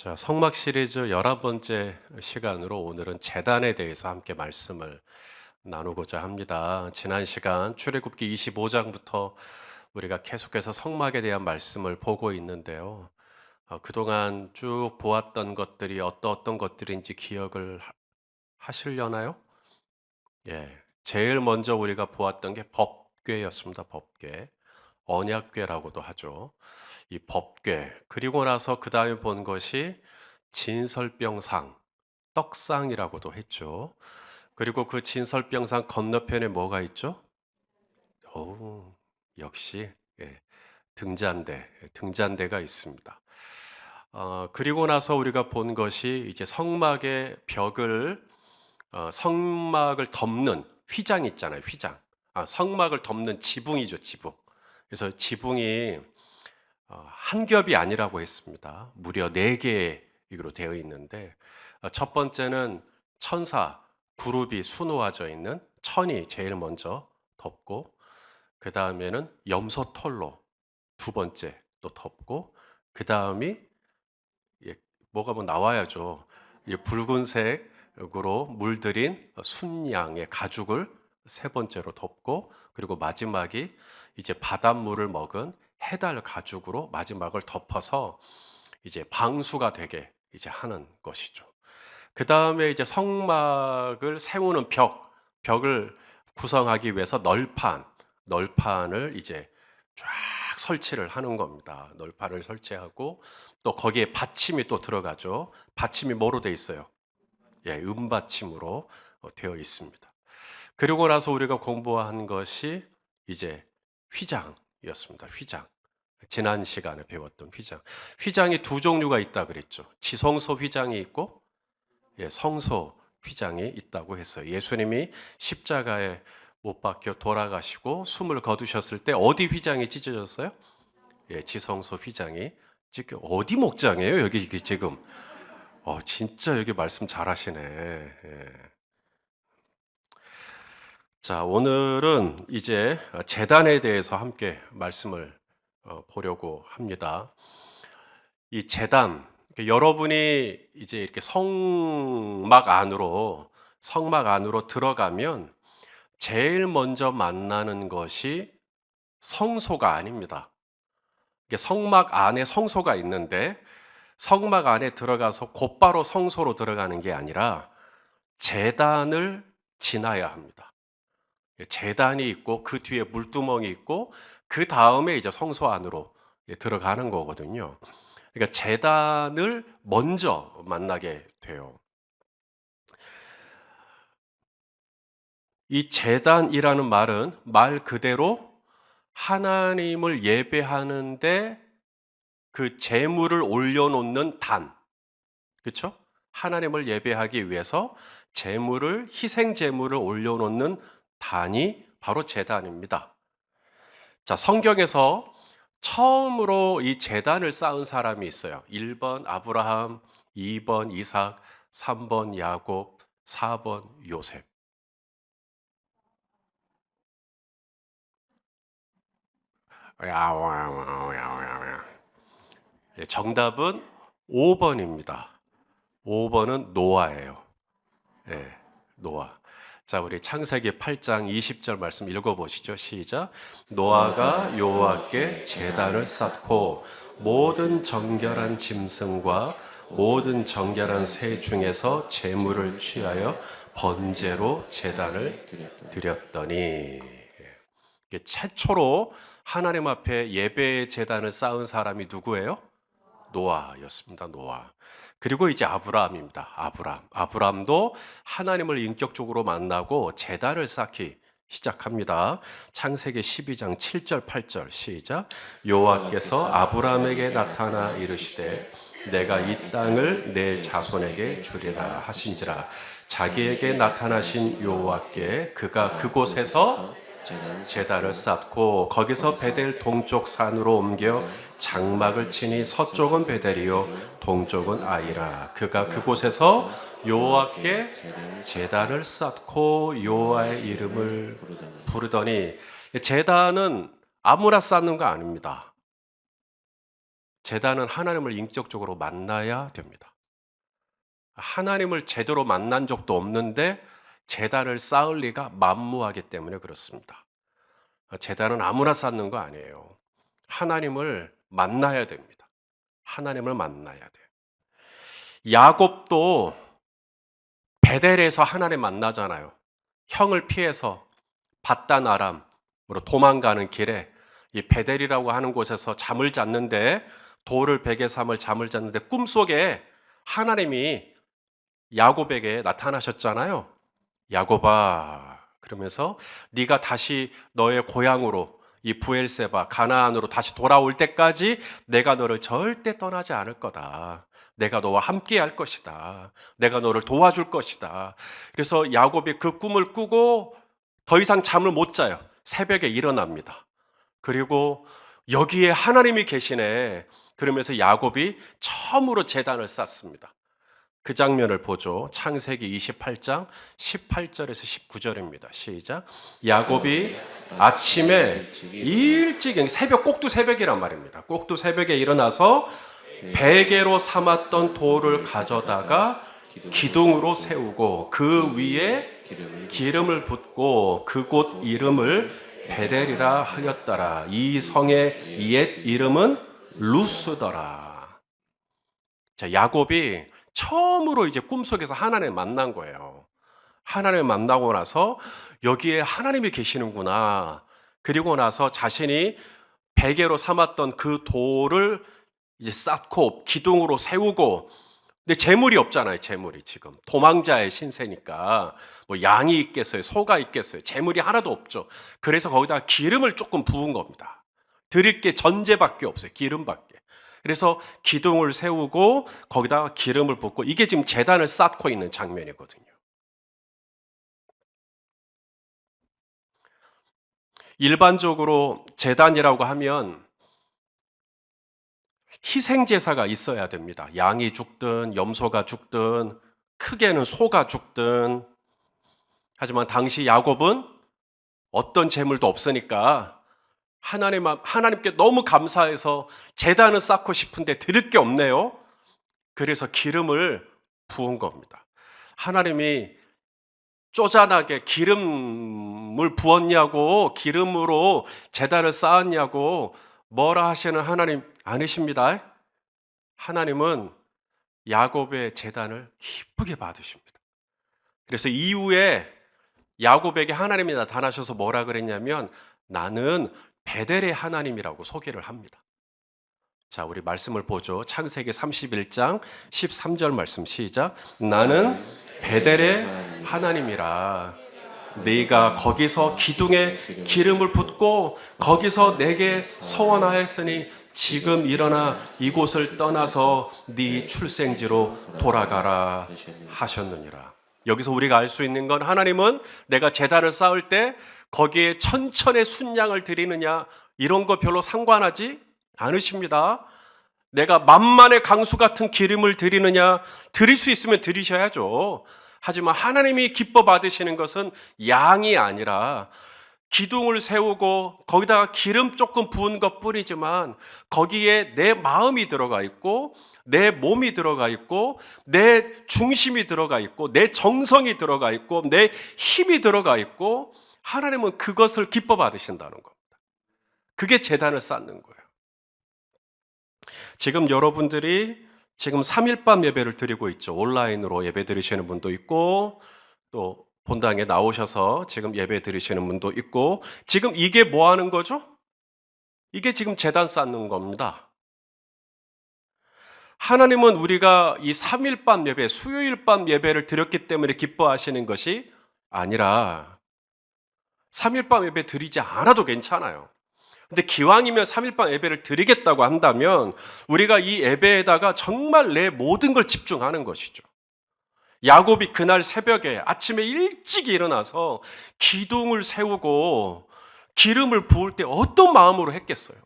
자, 성막 시리즈 11번째 시간으로 오늘은 제단에 대해서 함께 말씀을 나누고자 합니다. 지난 시간 출애굽기 25장부터 우리가 계속해서 성막에 대한 말씀을 보고 있는데요. 그동안 쭉 보았던 것들이 어떤 것들인지 기억을 하시려나요? 예. 제일 먼저 우리가 보았던 게 법궤였습니다. 법궤. 언약궤라고도 하죠. 이 법궤. 그리고 나서 그 다음에 본 것이 진설병상, 떡상이라고도 했죠. 그리고 그 진설병상 건너편에 뭐가 있죠? 오, 역시 예, 등잔대가 있습니다. 그리고 나서 우리가 본 것이 이제 성막의 벽을 성막을 덮는 휘장 있잖아요. 휘장. 성막을 덮는 지붕이죠. 지붕. 그래서 지붕이 한 겹이 아니라고 했습니다. 무려 4개로 되어 있는데 첫 번째는 천사, 그룹이 수놓아져 있는 천이 제일 먼저 덮고 그 다음에는 염소 털로 두 번째 또 덮고 그 다음이 뭐가 뭐 나와야죠. 붉은색으로 물들인 순양의 가죽을 세 번째로 덮고 그리고 마지막이 이제 바닷물을 먹은 해달 가죽으로 마지막을 덮어서 이제 방수가 되게 이제 하는 것이죠. 그 다음에 이제 성막을 세우는 벽을 구성하기 위해서 널판을 이제 쫙 설치를 하는 겁니다. 널판을 설치하고 또 거기에 받침이 또 들어가죠. 받침이 뭐로 되어 있어요? 예, 은받침으로 되어 있습니다. 그리고 나서 우리가 공부한 것이 이제 휘장이었습니다. 휘장. 지난 시간에 배웠던 휘장. 휘장이 두 종류가 있다 그랬죠. 지성소 휘장이 있고 성소 휘장이 있다고 했어요. 예수님이 십자가에 못 박혀 돌아가시고 숨을 거두셨을 때 어디 휘장이 찢어졌어요? 지성소 휘장이 찢겨. 어디 목장이에요? 여기 지금. 진짜 여기 말씀 잘하시네. 예. 자, 오늘은 이제 제단에 대해서 함께 말씀을 보려고 합니다. 이 제단, 여러분이 이제 이렇게 성막 안으로 들어가면 제일 먼저 만나는 것이 성소가 아닙니다. 성막 안에 성소가 있는데 성막 안에 들어가서 곧바로 성소로 들어가는 게 아니라 제단을 지나야 합니다. 제단이 있고 그 뒤에 물두멍이 있고 그 다음에 이제 성소 안으로 들어가는 거거든요. 그러니까 제단을 먼저 만나게 돼요. 이 제단이라는 말은 말 그대로 하나님을 예배하는데 그 제물을 올려놓는 단, 그렇죠? 하나님을 예배하기 위해서 희생 제물을 올려놓는 단이 바로 제단입니다. 자, 성경에서 처음으로 이 제단을 쌓은 사람이 있어요. 1번 아브라함, 2번 이삭, 3번 야곱, 4번 요셉. 정답은 5번입니다. 5번은 노아예요. 노아. 자, 우리 창세기 8장 20절 말씀 읽어보시죠. 시작. 노아가 여호와께 제단을 쌓고 모든 정결한 짐승과 모든 정결한 새 중에서 제물을 취하여 번제로 제단을 드렸더니 최초로 하나님 앞에 예배의 제단을 쌓은 사람이 누구예요? 노아였습니다. 노아. 그리고 이제 아브라함입니다. 아브라함도 하나님을 인격적으로 만나고 제단을 쌓기 시작합니다. 창세기 12장 7절 8절 시작. 여호와께서 아브라함에게 나타나 이르시되 내가 이 땅을 내 자손에게 주리라 하신지라. 자기에게 나타나신 여호와께 그가 그곳에서 제단을 쌓고 거기서 베델 동쪽 산으로 옮겨 장막을 치니 서쪽은 베델이요 동쪽은 아이라. 그가 그곳에서 여호와께 제단을 쌓고 여호와의 이름을 부르더니 제단은 아무나 쌓는 거 아닙니다. 제단은 하나님을 인격적으로 만나야 됩니다. 하나님을 제대로 만난 적도 없는데 제단을 쌓을 리가 만무하기 때문에 그렇습니다. 제단은 아무나 쌓는 거 아니에요. 하나님을 만나야 됩니다. 하나님을 만나야 돼요. 야곱도 베델에서 하나님 만나잖아요. 형을 피해서 밧단 아람으로 도망가는 길에 이 베델이라고 하는 곳에서 잠을 잤는데, 돌을 베개 삼을 잠을 잤는데 꿈속에 하나님이 야곱에게 나타나셨잖아요. 야곱아, 그러면서 네가 다시 너의 고향으로, 이 부엘세바 가나안으로 다시 돌아올 때까지 내가 너를 절대 떠나지 않을 거다. 내가 너와 함께 할 것이다. 내가 너를 도와줄 것이다. 그래서 야곱이 그 꿈을 꾸고 더 이상 잠을 못 자요. 새벽에 일어납니다. 그리고 여기에 하나님이 계시네. 그러면서 야곱이 처음으로 제단을 쌓습니다. 그 장면을 보죠. 창세기 28장 18절에서 19절입니다. 시작. 야곱이 아침에 일찍, 새벽, 꼭두 새벽이란 말입니다. 꼭두 새벽에 일어나서 베개로 삼았던 돌을 가져다가 기둥으로 세우고 그 위에 기름을 붓고 그곳 이름을 베델이라 하였더라. 이 성의 옛 이름은 루스더라. 자, 야곱이 처음으로 이제 꿈속에서 하나님을 만난 거예요. 하나님을 만나고 나서 여기에 하나님이 계시는구나. 그리고 나서 자신이 베개로 삼았던 그 돌을 이제 쌓고 기둥으로 세우고, 근데 재물이 없잖아요. 재물이 지금 도망자의 신세니까 뭐 양이 있겠어요, 소가 있겠어요. 재물이 하나도 없죠. 그래서 거기다 기름을 조금 부은 겁니다. 드릴 게 전제밖에 없어요. 기름밖에. 그래서 기둥을 세우고 거기다가 기름을 붓고, 이게 지금 제단을 쌓고 있는 장면이거든요. 일반적으로 제단이라고 하면 희생제사가 있어야 됩니다. 양이 죽든 염소가 죽든 크게는 소가 죽든. 하지만 당시 야곱은 어떤 재물도 없으니까 하나님께 너무 감사해서 제단을 쌓고 싶은데 드릴 게 없네요. 그래서 기름을 부은 겁니다. 하나님이 쪼잔하게 기름을 부었냐고, 기름으로 제단을 쌓았냐고 뭐라 하시는 하나님 아니십니다. 하나님은 야곱의 제단을 기쁘게 받으십니다. 그래서 이후에 야곱에게 하나님이 나타나셔서 뭐라 그랬냐면, 나는 베델의 하나님이라고 소개를 합니다. 자, 우리 말씀을 보죠. 창세기 31장 13절 말씀 시작. 나는 베델의 하나님이라. 네가 거기서 기둥에 기름을 붓고 거기서 내게 서원하였으니 지금 일어나 이곳을 떠나서 네 출생지로 돌아가라 하셨느니라. 여기서 우리가 알 수 있는 건, 하나님은 내가 제단을 쌓을 때 거기에 천천의 순양을 드리느냐 이런 거 별로 상관하지 않으십니다. 내가 만만의 강수 같은 기름을 드리느냐, 드릴 수 있으면 드리셔야죠. 하지만 하나님이 기뻐 받으시는 것은 양이 아니라 기둥을 세우고 거기다가 기름 조금 부은 것 뿐이지만 거기에 내 마음이 들어가 있고 내 몸이 들어가 있고 내 중심이 들어가 있고 내 정성이 들어가 있고 내 힘이 들어가 있고, 하나님은 그것을 기뻐 받으신다는 겁니다. 그게 제단을 쌓는 거예요. 지금 여러분들이 지금 3일밤 예배를 드리고 있죠. 온라인으로 예배 드리시는 분도 있고 또 본당에 나오셔서 지금 예배 드리시는 분도 있고, 지금 이게 뭐 하는 거죠? 이게 지금 제단 쌓는 겁니다. 하나님은 우리가 이 3일밤 예배, 수요일밤 예배를 드렸기 때문에 기뻐하시는 것이 아니라 3일밤 예배 드리지 않아도 괜찮아요. 근데 기왕이면 3일밤 예배를 드리겠다고 한다면 우리가 이 예배에다가 정말 내 모든 걸 집중하는 것이죠. 야곱이 그날 새벽에 아침에 일찍 일어나서 기둥을 세우고 기름을 부을 때 어떤 마음으로 했겠어요?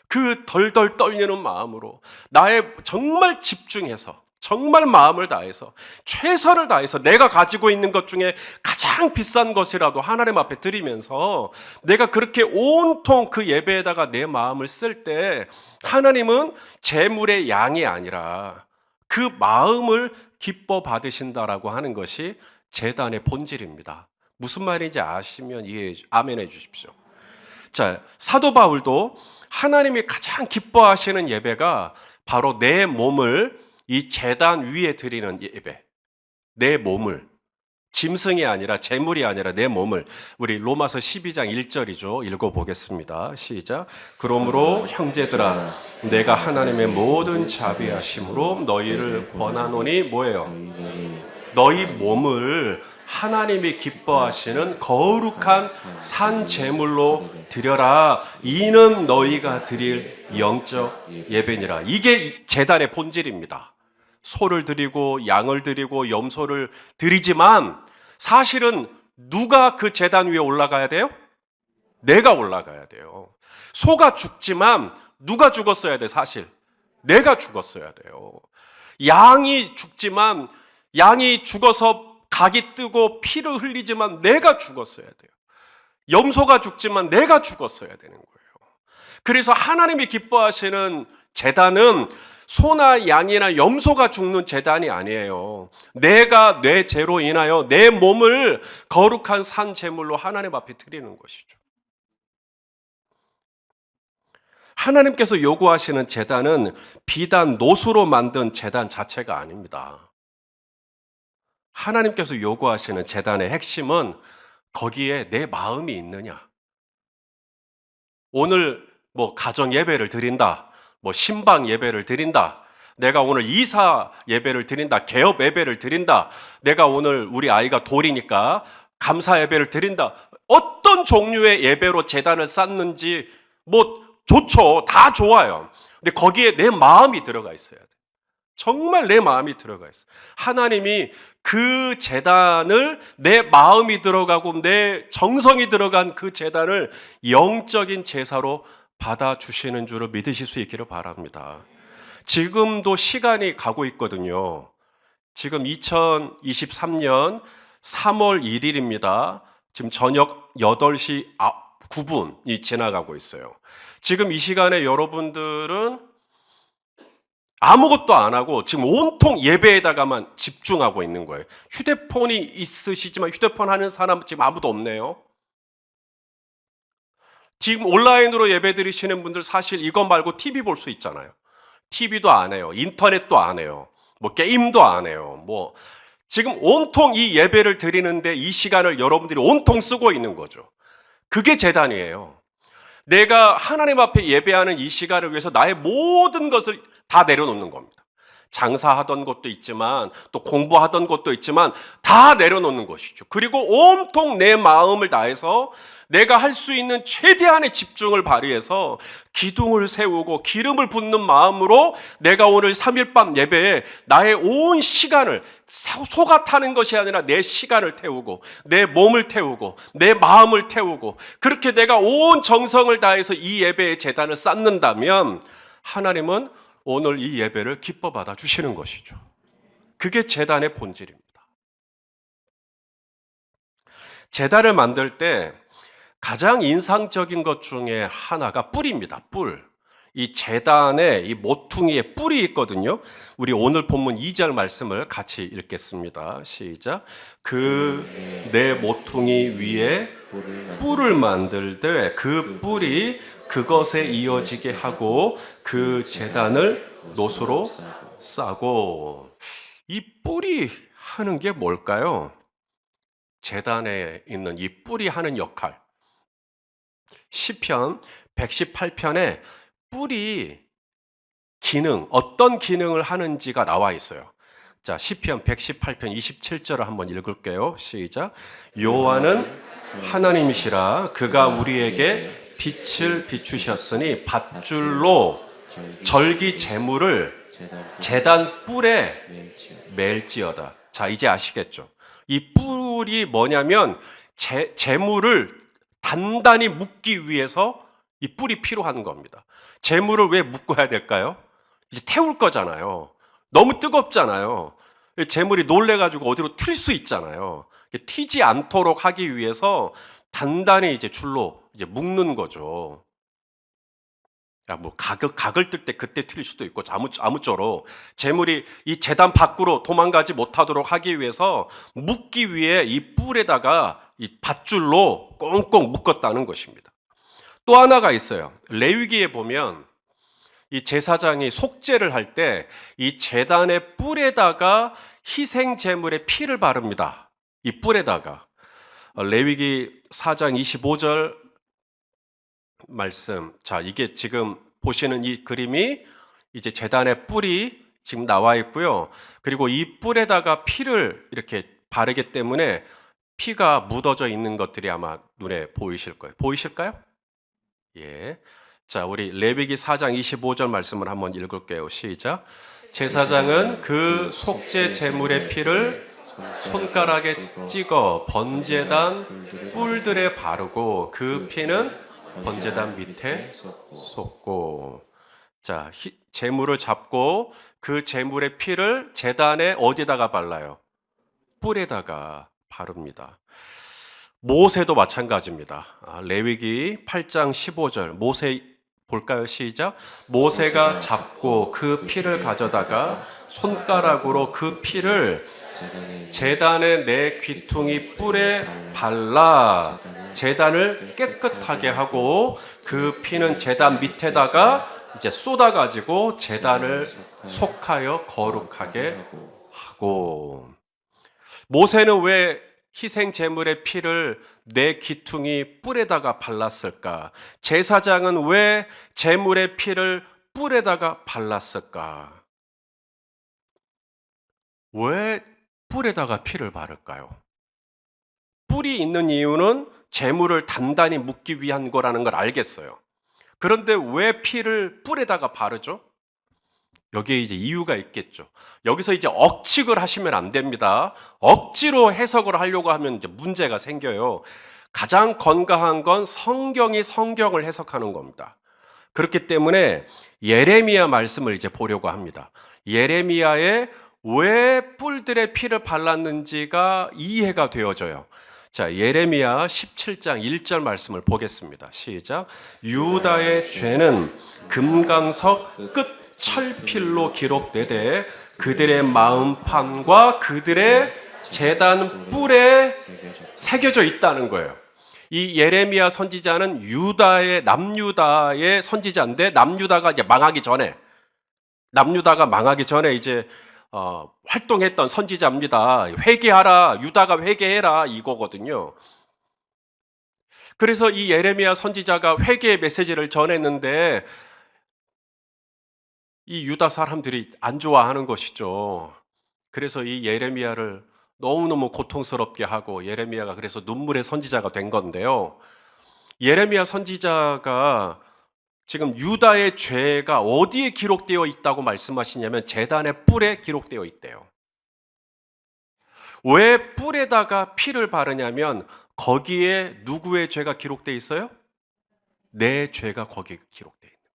그 덜덜 떨리는 마음으로 나의 정말 집중해서 정말 마음을 다해서 최선을 다해서 내가 가지고 있는 것 중에 가장 비싼 것이라도 하나님 앞에 드리면서 내가 그렇게 온통 그 예배에다가 내 마음을 쓸 때 하나님은 재물의 양이 아니라 그 마음을 기뻐 받으신다라고 하는 것이 제단의 본질입니다. 무슨 말인지 아시면 아멘해 주십시오. 자, 사도 바울도 하나님이 가장 기뻐하시는 예배가 바로 내 몸을 이 제단 위에 드리는 예배. 내 몸을, 짐승이 아니라 재물이 아니라 내 몸을, 우리 로마서 12장 1절이죠. 읽어보겠습니다. 시작. 그러므로 형제들아 내가 하나님의 모든 자비하심으로 너희를 권하노니 뭐예요? 너희 몸을 하나님이 기뻐하시는 거룩한 산 제물로 드려라. 이는 너희가 드릴 영적 예배니라. 이게 제단의 본질입니다. 소를 드리고 양을 드리고 염소를 드리지만 사실은 누가 그 제단 위에 올라가야 돼요? 내가 올라가야 돼요. 소가 죽지만 누가 죽었어야 돼? 사실 내가 죽었어야 돼요. 양이 죽지만 양이 죽어서 각이 뜨고 피를 흘리지만 내가 죽었어야 돼요. 염소가 죽지만 내가 죽었어야 되는 거예요. 그래서 하나님이 기뻐하시는 제단은 소나 양이나 염소가 죽는 제단이 아니에요. 내가 내 죄로 인하여 내 몸을 거룩한 산 제물로 하나님 앞에 드리는 것이죠. 하나님께서 요구하시는 제단은 비단 노수로 만든 제단 자체가 아닙니다. 하나님께서 요구하시는 제단의 핵심은 거기에 내 마음이 있느냐. 오늘 가정 예배를 드린다. 신방 예배를 드린다. 내가 오늘 이사 예배를 드린다. 개업 예배를 드린다. 내가 오늘 우리 아이가 돌이니까 감사 예배를 드린다. 어떤 종류의 예배로 제단을 쌓는지 좋죠. 다 좋아요. 근데 거기에 내 마음이 들어가 있어야 돼. 정말 내 마음이 들어가 있어요. 하나님이 그 제단을 내 마음이 들어가고 내 정성이 들어간 그 제단을 영적인 제사로 받아주시는 줄을 믿으실 수 있기를 바랍니다. 지금도 시간이 가고 있거든요. 지금 2023년 3월 1일입니다. 지금 저녁 8시 9분이 지나가고 있어요. 지금 이 시간에 여러분들은 아무것도 안 하고 지금 온통 예배에다가만 집중하고 있는 거예요. 휴대폰이 있으시지만 휴대폰 하는 사람 지금 아무도 없네요. 지금 온라인으로 예배 드리시는 분들 사실 이거 말고 TV 볼 수 있잖아요. TV도 안 해요. 인터넷도 안 해요. 게임도 안 해요. 지금 온통 이 예배를 드리는데 이 시간을 여러분들이 온통 쓰고 있는 거죠. 그게 제단이에요. 내가 하나님 앞에 예배하는 이 시간을 위해서 나의 모든 것을 다 내려놓는 겁니다. 장사하던 것도 있지만 또 공부하던 것도 있지만 다 내려놓는 것이죠. 그리고 온통 내 마음을 다해서 내가 할 수 있는 최대한의 집중을 발휘해서 기둥을 세우고 기름을 붓는 마음으로 내가 오늘 3일밤 예배에 나의 온 시간을 소가 타는 것이 아니라 내 시간을 태우고 내 몸을 태우고 내 마음을 태우고 그렇게 내가 온 정성을 다해서 이 예배의 제단을 쌓는다면 하나님은 오늘 이 예배를 기뻐 받아 주시는 것이죠. 그게 제단의 본질입니다. 제단을 만들 때 가장 인상적인 것 중에 하나가 뿔입니다. 뿔. 이 제단에 이 모퉁이에 뿔이 있거든요. 우리 오늘 본문 2절 말씀을 같이 읽겠습니다. 시작. 내 모퉁이 위에 뿔을 만들되 그 뿔이 그것에 이어지게 하고 그 제단을 노수로 싸고. 이 뿔이 하는 게 뭘까요? 제단에 있는 이 뿔이 하는 역할. 시편 118편에 뿔이 어떤 기능을 하는지가 나와 있어요. 자, 시편 118편 27절을 한번 읽을게요. 시작. 여호와는 하나님이시라. 그가 우리에게 빛을 비추셨으니 밧줄로 절기 제물을 제단 뿔에 맬지어다. 자, 이제 아시겠죠? 이 뿔이 뭐냐면 제물을 단단히 묶기 위해서 이 뿔이 필요한 겁니다. 재물을 왜 묶어야 될까요? 이제 태울 거잖아요. 너무 뜨겁잖아요. 재물이 놀래가지고 어디로 튈 수 있잖아요. 튀지 않도록 하기 위해서 단단히 이제 줄로 이제 묶는 거죠. 야, 뭐 각을 뜰 때 그때 튈 수도 있고 아무쪼록 재물이 이 제단 밖으로 도망가지 못하도록 하기 위해서 묶기 위해 이 뿔에다가 이 밧줄로 꽁꽁 묶었다는 것입니다. 또 하나가 있어요. 레위기에 보면 이 제사장이 속죄를 할 때 이 제단의 뿔에다가 희생 제물의 피를 바릅니다. 이 뿔에다가 레위기 4장 25절 말씀. 자, 이게 지금 보시는 이 그림이 이제 제단의 뿔이 지금 나와 있고요. 그리고 이 뿔에다가 피를 이렇게 바르기 때문에 피가 묻어져 있는 것들이 아마 눈에 보이실 거예요. 보이실까요? 예. 자, 우리 레위기 4장 25절 말씀을 한번 읽을게요. 시작. 제사장은 그 속죄 제물의 피를 손가락에 찍어 번제단 뿔들에 바르고 그 피는 번제단 밑에 쏟고. 자, 제물을 잡고 그 제물의 피를 제단에 어디다가 발라요? 뿔에다가 바릅니다. 모세도 마찬가지입니다. 레위기 8장 15절 모세 볼까요? 시작. 모세가 잡고 그 피를 가져다가 손가락으로 그 피를 제단의 내 귀퉁이 뿔에 발라 제단을 깨끗하게 하고 그 피는 제단 밑에다가 이제 쏟아가지고 제단을 속하여 거룩하게 하고. 모세는 왜 희생 제물의 피를 내 귀퉁이 뿔에다가 발랐을까? 제사장은 왜 제물의 피를 뿔에다가 발랐을까? 왜 뿔에다가 피를 바를까요? 뿔이 있는 이유는 제물을 단단히 묶기 위한 거라는 걸 알겠어요. 그런데 왜 피를 뿔에다가 바르죠? 여기에 이제 이유가 있겠죠. 여기서 이제 억측을 하시면 안 됩니다. 억지로 해석을 하려고 하면 이제 문제가 생겨요. 가장 건강한 건 성경이 성경을 해석하는 겁니다. 그렇기 때문에 예레미야 말씀을 이제 보려고 합니다. 예레미야에 왜 뿔들의 피를 발랐는지가 이해가 되어져요. 자, 예레미야 17장 1절 말씀을 보겠습니다. 시작. 유다의 죄는 금강석 끝 철필로 기록되되 그들의 마음판과 그들의 제단 뿔에 새겨져 있다는 거예요. 이 예레미야 선지자는 남유다의 선지자인데 남유다가 이제 남유다가 망하기 전에 이제 활동했던 선지자입니다. 회개하라, 유다가 회개해라 이거거든요. 그래서 이 예레미야 선지자가 회개의 메시지를 전했는데 이 유다 사람들이 안 좋아하는 것이죠. 그래서 이 예레미야를 너무너무 고통스럽게 하고 예레미야가 그래서 눈물의 선지자가 된 건데요. 예레미야 선지자가 지금 유다의 죄가 어디에 기록되어 있다고 말씀하시냐면 제단의 뿔에 기록되어 있대요. 왜 뿔에다가 피를 바르냐면 거기에 누구의 죄가 기록되어 있어요? 내 죄가 거기에 기록되어 있는 거예요.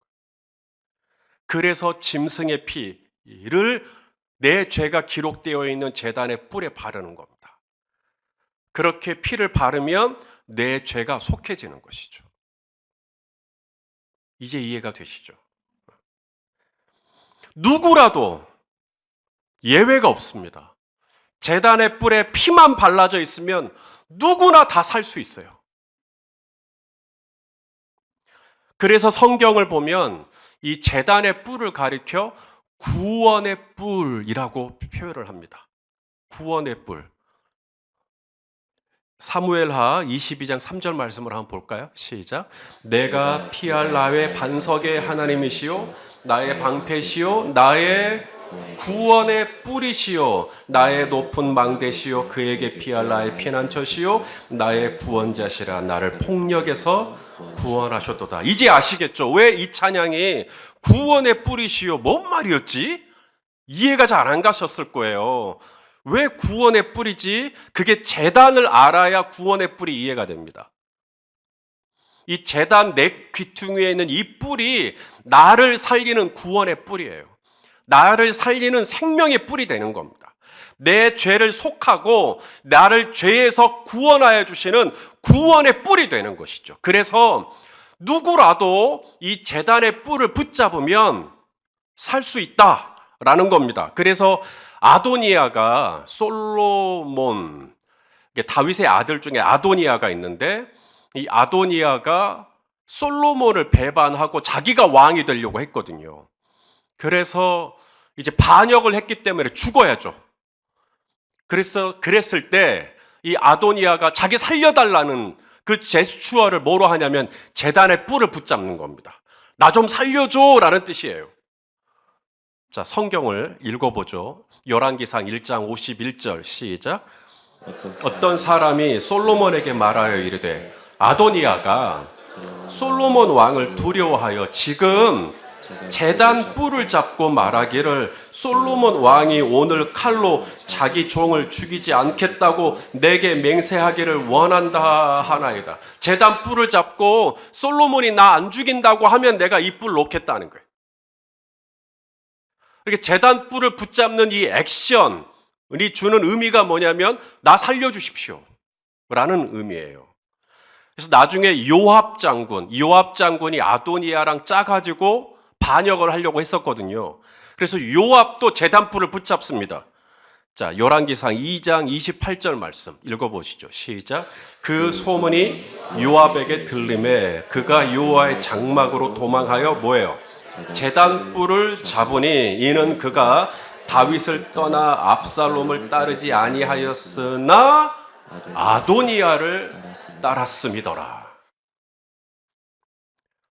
그래서 짐승의 피를 내 죄가 기록되어 있는 제단의 뿔에 바르는 겁니다. 그렇게 피를 바르면 내 죄가 속해지는 것이죠. 이제 이해가 되시죠? 누구라도 예외가 없습니다. 제단의 뿔에 피만 발라져 있으면 누구나 다 살 수 있어요. 그래서 성경을 보면 이 제단의 뿔을 가리켜 구원의 뿔이라고 표현을 합니다. 구원의 뿔. 사무엘하 22장 3절 말씀을 한번 볼까요? 시작. 내가 피할 나의 반석의 하나님이시요 나의 방패시요 나의 구원의 뿔이시요 나의 높은 망대시요 그에게 피할 나의 피난처시요 나의 구원자시라 나를 폭력에서 구원하셨도다. 이제 아시겠죠? 왜 이 찬양이 구원의 뿔이시요 뭔 말이었지? 이해가 잘 안 가셨을 거예요. 왜 구원의 뿔이지? 그게 제단을 알아야 구원의 뿔이 이해가 됩니다. 이 제단 내 귀퉁이에 있는 이 뿔이 나를 살리는 구원의 뿔이에요. 나를 살리는 생명의 뿔이 되는 겁니다. 내 죄를 속하고 나를 죄에서 구원하여 주시는 구원의 뿔이 되는 것이죠. 그래서 누구라도 이 제단의 뿔을 붙잡으면 살 수 있다라는 겁니다. 그래서 아도니아가 솔로몬, 다윗의 아들 중에 아도니아가 있는데, 이 아도니아가 솔로몬을 배반하고 자기가 왕이 되려고 했거든요. 그래서 이제 반역을 했기 때문에 죽어야죠. 그랬을 때 이 아도니아가 자기 살려달라는 그 제스처를 뭐로 하냐면 제단의 뿔을 붙잡는 겁니다. 나 좀 살려줘 라는 뜻이에요. 자, 성경을 읽어보죠. 열왕기상 1장 51절 시작. 어떤 사람이 솔로몬에게 말하여 이르되 아도니아가 솔로몬 왕을 두려워하여 지금 제단 뿔을 잡고 말하기를 솔로몬 왕이 오늘 칼로 자기 종을 죽이지 않겠다고 내게 맹세하기를 원한다 하나이다. 제단 뿔을 잡고 솔로몬이 나 안 죽인다고 하면 내가 이 뿔 놓겠다는 거예요. 이렇게 제단 뿔을 붙잡는 이 액션이 주는 의미가 뭐냐면 나 살려주십시오 라는 의미예요. 그래서 나중에 요압 장군이 아도니아랑 짜가지고 반역을 하려고 했었거든요. 그래서 요압도 제단뿔을 붙잡습니다. 자, 열왕기상 2장 28절 말씀 읽어보시죠. 시작. 그 소문이 요압에게 들림에 그가 여호와의 장막으로 도망하여 뭐예요? 제단뿔을 잡으니 이는 그가 다윗을 떠나 압살롬을 따르지 아니하였으나 아도니아를 따랐음이더라.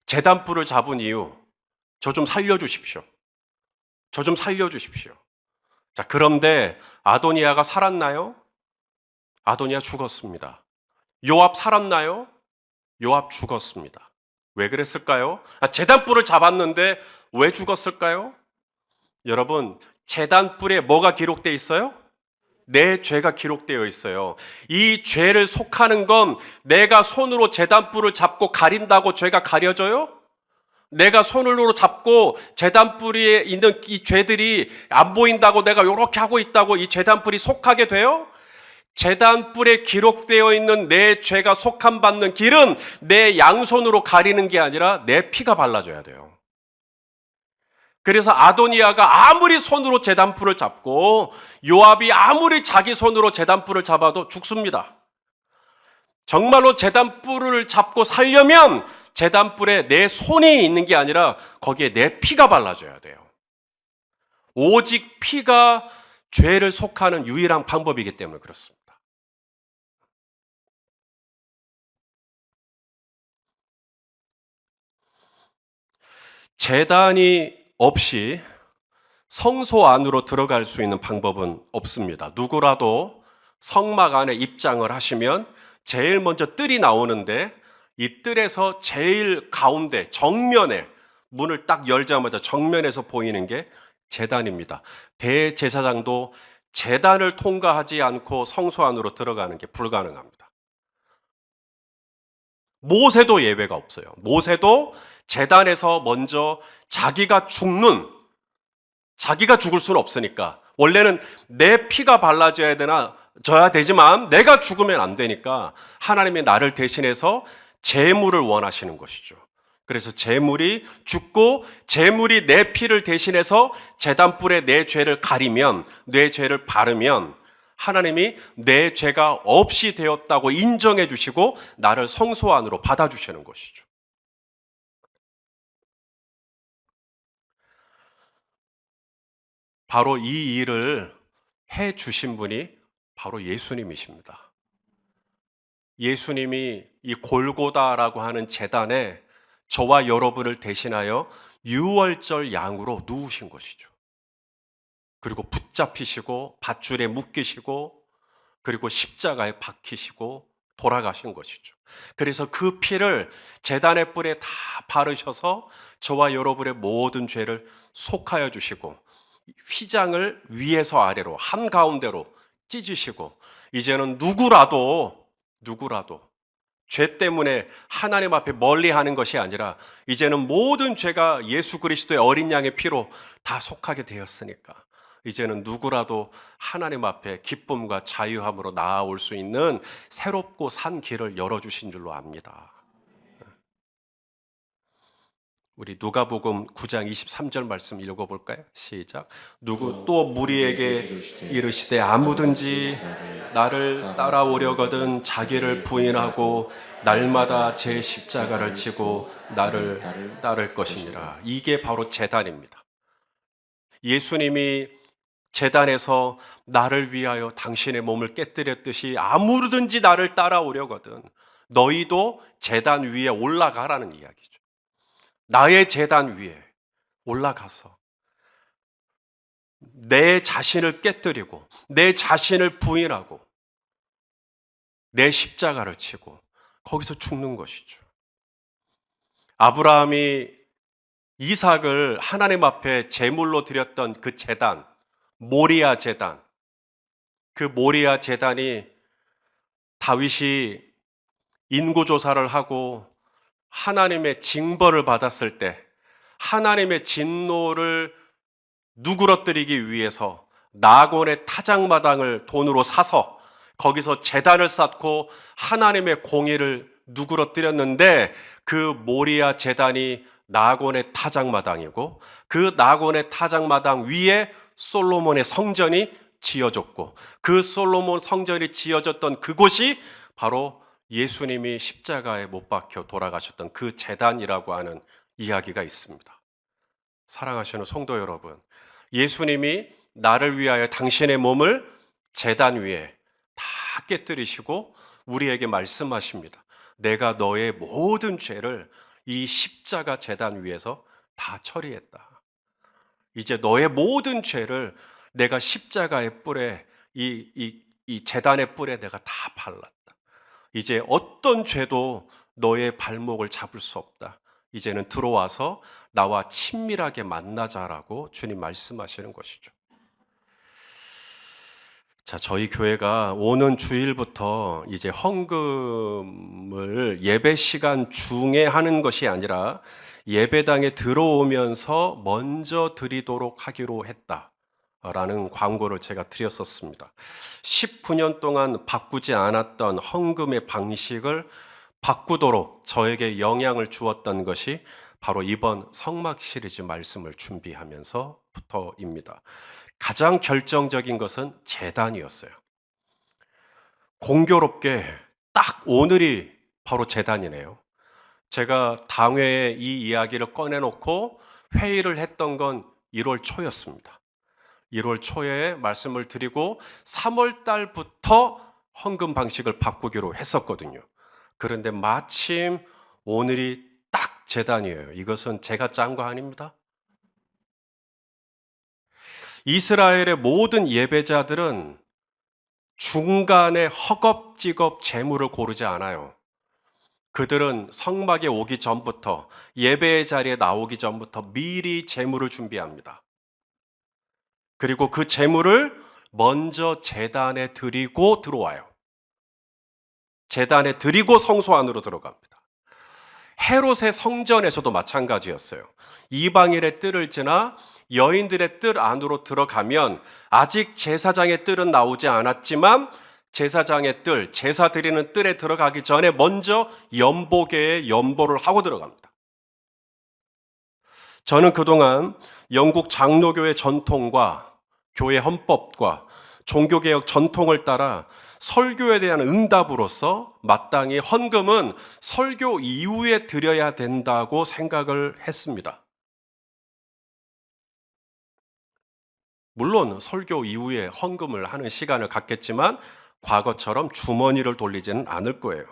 제단뿔을 잡은 이유, 저 좀 살려주십시오. 저 좀 살려주십시오. 자, 그런데 아도니아가 살았나요? 아도니아 죽었습니다. 요압 살았나요? 요압 죽었습니다. 왜 그랬을까요? 제단뿔을 잡았는데 왜 죽었을까요? 여러분, 제단뿔에 뭐가 기록되어 있어요? 내 죄가 기록되어 있어요. 이 죄를 속하는 건 내가 손으로 제단뿔을 잡고 가린다고 죄가 가려져요? 내가 손으로 잡고 제단뿔에 있는 이 죄들이 안 보인다고 내가 이렇게 하고 있다고 이 제단뿔이 속하게 돼요? 제단뿔에 기록되어 있는 내 죄가 속함 받는 길은 내 양손으로 가리는 게 아니라 내 피가 발라져야 돼요. 그래서 아도니아가 아무리 손으로 제단뿔을 잡고 요압이 아무리 자기 손으로 제단뿔을 잡아도 죽습니다. 정말로 제단뿔을 잡고 살려면 제단뿔에 내 손이 있는 게 아니라 거기에 내 피가 발라져야 돼요. 오직 피가 죄를 속하는 유일한 방법이기 때문에 그렇습니다. 제단이 없이 성소 안으로 들어갈 수 있는 방법은 없습니다. 누구라도 성막 안에 입장을 하시면 제일 먼저 뜰이 나오는데 이 뜰에서 제일 가운데 정면에 문을 딱 열자마자 정면에서 보이는 게 제단입니다. 대제사장도 제단을 통과하지 않고 성소 안으로 들어가는 게 불가능합니다. 모세도 예외가 없어요. 모세도 제단에서 먼저 자기가 죽을 수는 없으니까 원래는 내 피가 발라져야 되지만 내가 죽으면 안 되니까 하나님이 나를 대신해서 제물을 원하시는 것이죠. 그래서 제물이 죽고 제물이 내 피를 대신해서 제단뿔에 내 죄를 가리면, 내 죄를 바르면 하나님이 내 죄가 없이 되었다고 인정해 주시고 나를 성소 안으로 받아주시는 것이죠. 바로 이 일을 해 주신 분이 바로 예수님이십니다. 예수님이 이 골고다라고 하는 제단에 저와 여러분을 대신하여 유월절 양으로 누우신 것이죠. 그리고 붙잡히시고 밧줄에 묶이시고 그리고 십자가에 박히시고 돌아가신 것이죠. 그래서 그 피를 제단의 뿔에 다 바르셔서 저와 여러분의 모든 죄를 속하여 주시고 휘장을 위에서 아래로 한가운데로 찢으시고 이제는 누구라도 죄 때문에 하나님 앞에 멀리하는 것이 아니라 이제는 모든 죄가 예수 그리스도의 어린 양의 피로 다 속하게 되었으니까 이제는 누구라도 하나님 앞에 기쁨과 자유함으로 나아올 수 있는 새롭고 산 길을 열어주신 줄로 압니다. 우리 누가복음 9장 23절 말씀 읽어볼까요? 시작. 누구 또 무리에게 이르시되 아무든지 나를 따라오려거든 자기를 부인하고 날마다 제 십자가를 지고 나를 따를 것이니라. 이게 바로 제단입니다. 예수님이 제단에서 나를 위하여 당신의 몸을 깨뜨렸듯이 아무든지 나를 따라오려거든 너희도 제단 위에 올라가라는 이야기죠. 나의 제단 위에 올라가서 내 자신을 깨뜨리고 내 자신을 부인하고 내 십자가를 치고 거기서 죽는 것이죠. 아브라함이 이삭을 하나님 앞에 제물로 드렸던 그 제단, 모리아 제단, 그 모리아 제단이 다윗이 인구조사를 하고 하나님의 징벌을 받았을 때 하나님의 진노를 누그러뜨리기 위해서 나곤의 타작마당을 돈으로 사서 거기서 제단을 쌓고 하나님의 공의를 누그러뜨렸는데 그 모리아 제단이 나곤의 타작마당이고 그 나곤의 타작마당 위에 솔로몬의 성전이 지어졌고 그 솔로몬 성전이 지어졌던 그곳이 바로 예수님이 십자가에 못 박혀 돌아가셨던 그 제단이라고 하는 이야기가 있습니다. 사랑하시는 성도 여러분, 예수님이 나를 위하여 당신의 몸을 제단 위에 다 깨뜨리시고 우리에게 말씀하십니다. 내가 너의 모든 죄를 이 십자가 제단 위에서 다 처리했다. 이제 너의 모든 죄를 내가 십자가의 뿔에 이 제단의 뿔에 내가 다 발랐다. 이제 어떤 죄도 너의 발목을 잡을 수 없다. 이제는 들어와서 나와 친밀하게 만나자라고 주님 말씀하시는 것이죠. 자, 저희 교회가 오는 주일부터 이제 헌금을 예배 시간 중에 하는 것이 아니라 예배당에 들어오면서 먼저 드리도록 하기로 했다라는 광고를 제가 드렸었습니다. 19년 동안 바꾸지 않았던 헌금의 방식을 바꾸도록 저에게 영향을 주었던 것이 바로 이번 성막 시리즈 말씀을 준비하면서부터입니다. 가장 결정적인 것은 제단이었어요. 공교롭게 딱 오늘이 바로 제단이네요. 제가 당회에 이 이야기를 꺼내놓고 회의를 했던 건 1월 초였습니다. 1월 초에 말씀을 드리고 3월 달부터 헌금 방식을 바꾸기로 했었거든요. 그런데 마침 오늘이 딱 제단이에요. 이것은 제가 짠 거 아닙니다. 이스라엘의 모든 예배자들은 중간에 허겁지겁 제물을 고르지 않아요. 그들은 성막에 오기 전부터 예배의 자리에 나오기 전부터 미리 제물을 준비합니다. 그리고 그 제물을 먼저 제단에 드리고 들어와요. 제단에 드리고 성소 안으로 들어갑니다. 헤롯의 성전에서도 마찬가지였어요. 이방인의 뜰을 지나 여인들의 뜰 안으로 들어가면 아직 제사장의 뜰은 나오지 않았지만 제사장의 뜰, 제사 드리는 뜰에 들어가기 전에 먼저 연보계에 연보를 하고 들어갑니다. 저는 그동안 영국 장로교의 전통과 교회 헌법과 종교개혁 전통을 따라 설교에 대한 응답으로서 마땅히 헌금은 설교 이후에 드려야 된다고 생각을 했습니다. 물론 설교 이후에 헌금을 하는 시간을 갖겠지만 과거처럼 주머니를 돌리지는 않을 거예요.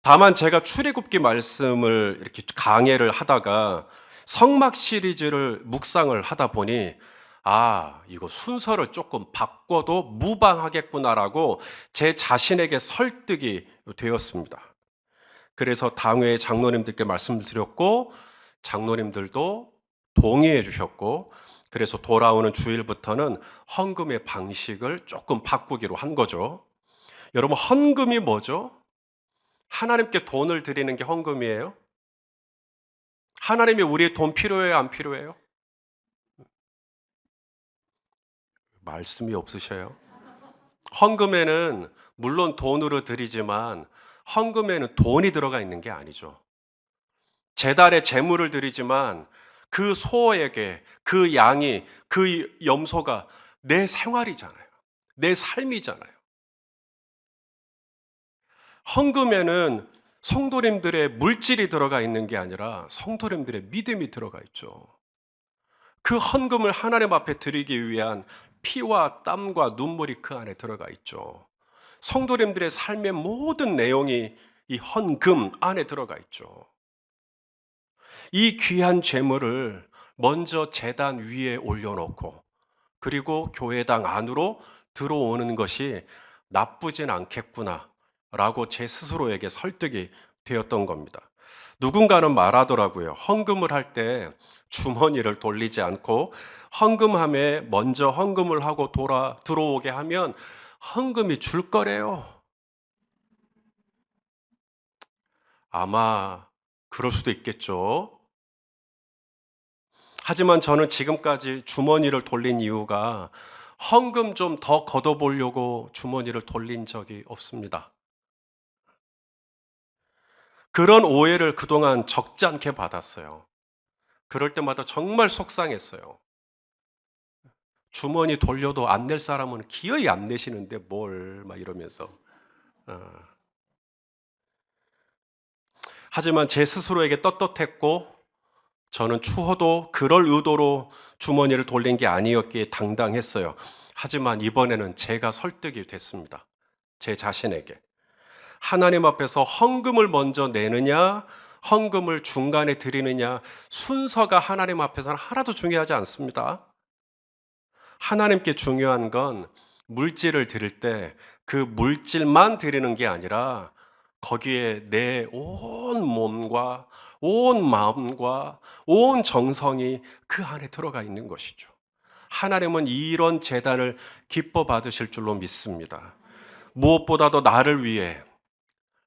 다만 제가 출애굽기 말씀을 이렇게 강해를 하다가 성막 시리즈를 묵상을 하다 보니 이거 순서를 조금 바꿔도 무방하겠구나라고 제 자신에게 설득이 되었습니다. 그래서 당회 장로님들께 말씀을 드렸고 장로님들도 동의해 주셨고 그래서 돌아오는 주일부터는 헌금의 방식을 조금 바꾸기로 한 거죠. 여러분, 헌금이 뭐죠? 하나님께 돈을 드리는 게 헌금이에요? 하나님이 우리의 돈 필요해요, 안 필요해요? 말씀이 없으셔요. 헌금에는 물론 돈으로 드리지만 헌금에는 돈이 들어가 있는 게 아니죠. 제단에 제물을 드리지만 그 소에게 그 양이 그 염소가 내 생활이잖아요. 내 삶이잖아요. 헌금에는 성도님들의 물질이 들어가 있는 게 아니라 성도님들의 믿음이 들어가 있죠. 그 헌금을 하나님 앞에 드리기 위한 피와 땀과 눈물이 그 안에 들어가 있죠. 성도님들의 삶의 모든 내용이 이 헌금 안에 들어가 있죠. 이 귀한 재물을 먼저 제단 위에 올려놓고 그리고 교회당 안으로 들어오는 것이 나쁘진 않겠구나 라고 제 스스로에게 설득이 되었던 겁니다. 누군가는 말하더라고요. 헌금을 할 때 주머니를 돌리지 않고 헌금함에 먼저 헌금을 하고 들어오게 하면 헌금이 줄 거래요. 아마 그럴 수도 있겠죠. 하지만 저는 지금까지 주머니를 돌린 이유가 헌금 좀 더 걷어보려고 주머니를 돌린 적이 없습니다. 그런 오해를 그동안 적지 않게 받았어요. 그럴 때마다 정말 속상했어요. 주머니 돌려도 안 낼 사람은 기어이 안 내시는데 뭘, 막 이러면서. 어. 하지만 제 스스로에게 떳떳했고, 저는 추호도 그럴 의도로 주머니를 돌린 게 아니었기에 당당했어요. 하지만 이번에는 제가 설득이 됐습니다. 제 자신에게. 하나님 앞에서 헌금을 먼저 내느냐, 헌금을 중간에 드리느냐, 순서가 하나님 앞에서는 하나도 중요하지 않습니다. 하나님께 중요한 건 물질을 드릴 때 그 물질만 드리는 게 아니라 거기에 내 온 몸과 온 마음과 온 정성이 그 안에 들어가 있는 것이죠. 하나님은 이런 제단을 기뻐 받으실 줄로 믿습니다. 무엇보다도 나를 위해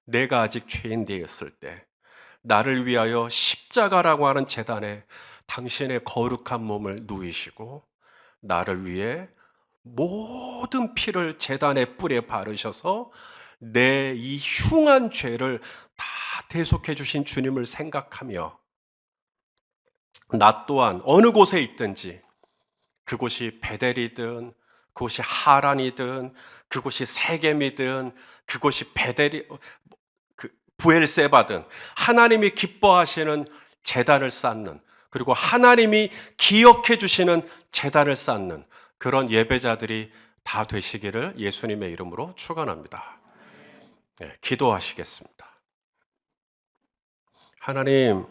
내가 아직 죄인 되었을 때 나를 위하여 십자가라고 하는 제단에 당신의 거룩한 몸을 누이시고 나를 위해 모든 피를 제단의 뿔에 바르셔서 내 이 흉한 죄를 다 대속해 주신 주님을 생각하며 나 또한 어느 곳에 있든지 그곳이 베델이든 그곳이 하란이든 그곳이 세겜이든 그곳이 부엘세바든 하나님이 기뻐하시는 제단을 쌓는 그리고 하나님이 기억해 주시는 제단을 쌓는 그런 예배자들이 다 되시기를 예수님의 이름으로 축원합니다. 네, 기도하시겠습니다. 하나님,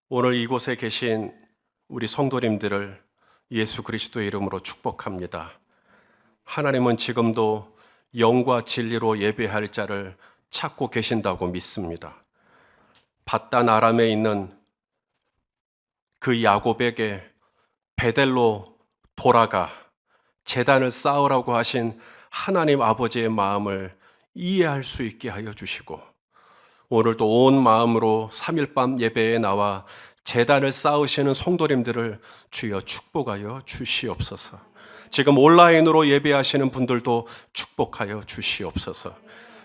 오늘 이곳에 계신 우리 성도님들을 예수 그리스도의 이름으로 축복합니다. 하나님은 지금도 영과 진리로 예배할 자를 찾고 계신다고 믿습니다. 바단 아람에 있는 그 야곱에게 베델로 돌아가 제단을 쌓으라고 하신 하나님 아버지의 마음을 이해할 수 있게 하여 주시고 오늘도 온 마음으로 3일밤 예배에 나와 제단을 쌓으시는 성도님들을 주여 축복하여 주시옵소서. 지금 온라인으로 예배하시는 분들도 축복하여 주시옵소서.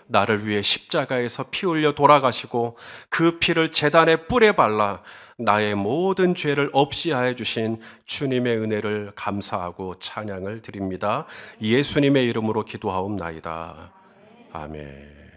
나를 위해 십자가에서 피 흘려 돌아가시고 그 피를 제단의 뿔에 발라 나의 모든 죄를 없이 하여 주신 주님의 은혜를 감사하고 찬양을 드립니다. 예수님의 이름으로 기도하옵나이다. 아멘.